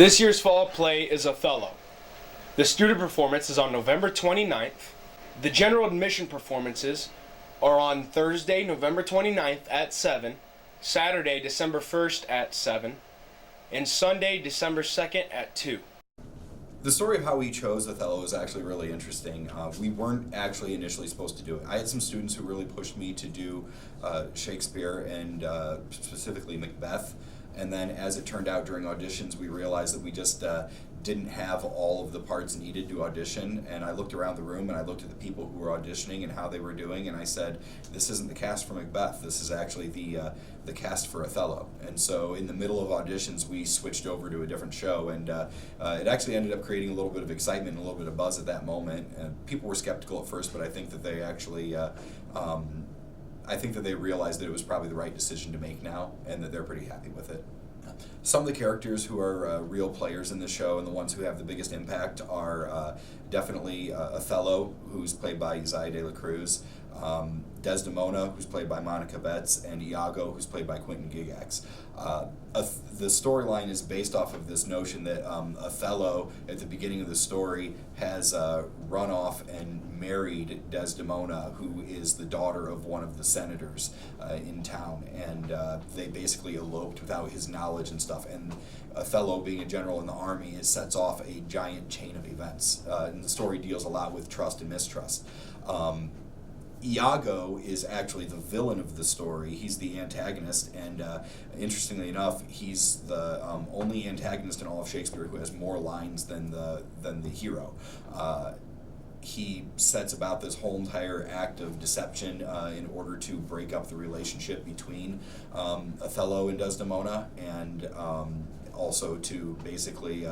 This year's fall play is Othello. The student performance is on November 29th. The general admission performances are on Thursday, November 29th at 7, Saturday, December 1st at 7, and Sunday, December 2nd at 2. The story of how we chose Othello is actually really interesting. We weren't actually initially supposed to do it. I had some students who really pushed me to do Shakespeare and specifically Macbeth. And then as it turned out during auditions, we realized that we just didn't have all of the parts needed to audition. And I looked around the room and I looked at the people who were auditioning and how they were doing, and I said, this isn't the cast for Macbeth, this is actually the cast for Othello. And so in the middle of auditions, we switched over to a different show, and it actually ended up creating a little bit of excitement and a little bit of buzz at that moment. People were skeptical at first, but I think that they actually I think that they realized that it was probably the right decision to make now, and that they're pretty happy with it. Some of the characters who are real players in the show and the ones who have the biggest impact are definitely Othello, who's played by Isaiah de la Cruz, Desdemona, who's played by Monica Betts, and Iago, who's played by Quentin Gigax. The storyline is based off of this notion that Othello, at the beginning of the story, has run off and married Desdemona, who is the daughter of one of the senators in town, and they basically eloped without his knowledge and stuff. And Othello, being a general in the army, it sets off a giant chain of events. And the story deals a lot with trust and mistrust. Iago is actually the villain of the story. He's the antagonist, and interestingly enough, he's the only antagonist in all of Shakespeare who has more lines than the hero. He sets about this whole entire act of deception in order to break up the relationship between Othello and Desdemona, and also to basically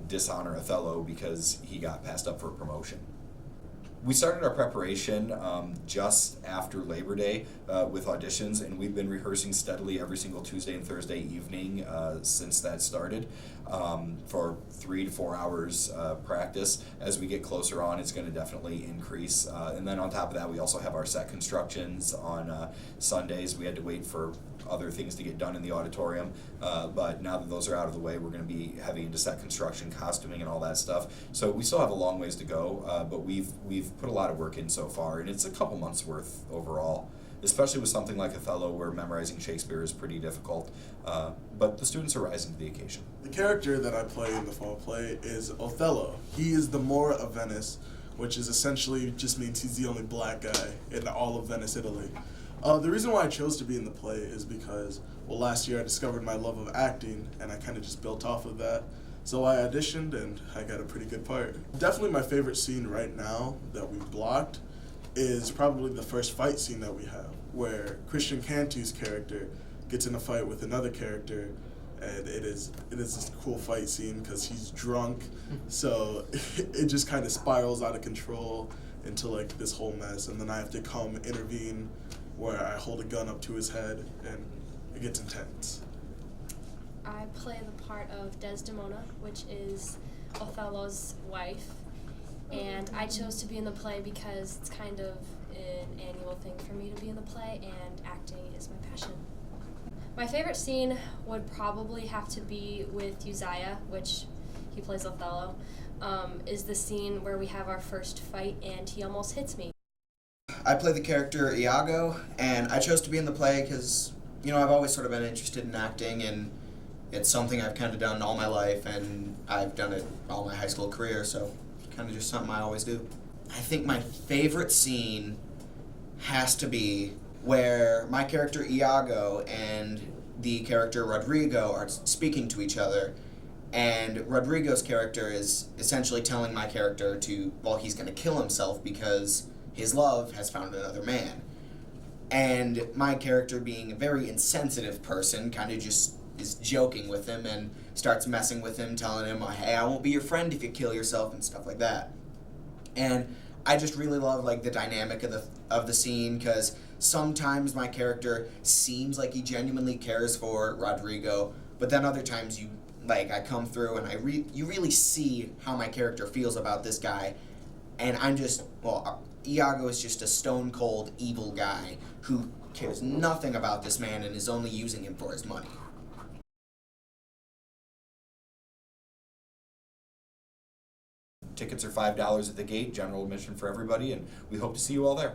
dishonor Othello because he got passed up for a promotion. We started our preparation just after Labor Day with auditions, and we've been rehearsing steadily every single Tuesday and Thursday evening since that started for 3 to 4 hours practice. As we get closer on, it's going to definitely increase. And then on top of that, we also have our set constructions on Sundays. We had to wait for other things to get done in the auditorium, but now that those are out of the way, we're going to be heavy into set construction, costuming, and all that stuff. So we still have a long ways to go, but we've put a lot of work in so far, and it's a couple months worth overall, especially with something like Othello, where memorizing Shakespeare is pretty difficult, but the students are rising to the occasion. The character that I play in the fall play is Othello. He is the Moor of Venice, which is essentially just means he's the only black guy in all of Venice, Italy. The reason why I chose to be in the play is because, well, last year I discovered my love of acting, and I kind of just built off of that. So I auditioned, and I got a pretty good part. Definitely my favorite scene right now that we've blocked is probably the first fight scene that we have, where Christian Cantu's character gets in a fight with another character, and it is this cool fight scene because he's drunk, so it just kind of spirals out of control into like this whole mess, and then I have to come intervene where I hold a gun up to his head, and it gets intense. I play the part of Desdemona, which is Othello's wife, and I chose to be in the play because it's kind of an annual thing for me to be in the play, and acting is my passion. My favorite scene would probably have to be with Uzziah, which he plays Othello, is the scene where we have our first fight and he almost hits me. I play the character Iago, and I chose to be in the play because, you know, I've always sort of been interested in acting, and it's something I've kind of done all my life, and I've done it all my high school career, so it's kind of just something I always do. I think my favorite scene has to be where my character Iago and the character Rodrigo are speaking to each other, and Rodrigo's character is essentially telling my character to, well, he's going to kill himself because his love has found another man. And my character, being a very insensitive person, kind of just is joking with him and starts messing with him, telling him, hey, I won't be your friend if you kill yourself and stuff like that. And I just really love like the dynamic of the scene, because sometimes my character seems like he genuinely cares for Rodrigo, but then other times I come through and you really see how my character feels about this guy, and I'm just, well, Iago is just a stone cold evil guy who cares nothing about this man and is only using him for his money. Tickets are $5 at the gate, general admission for everybody, and we hope to see you all there.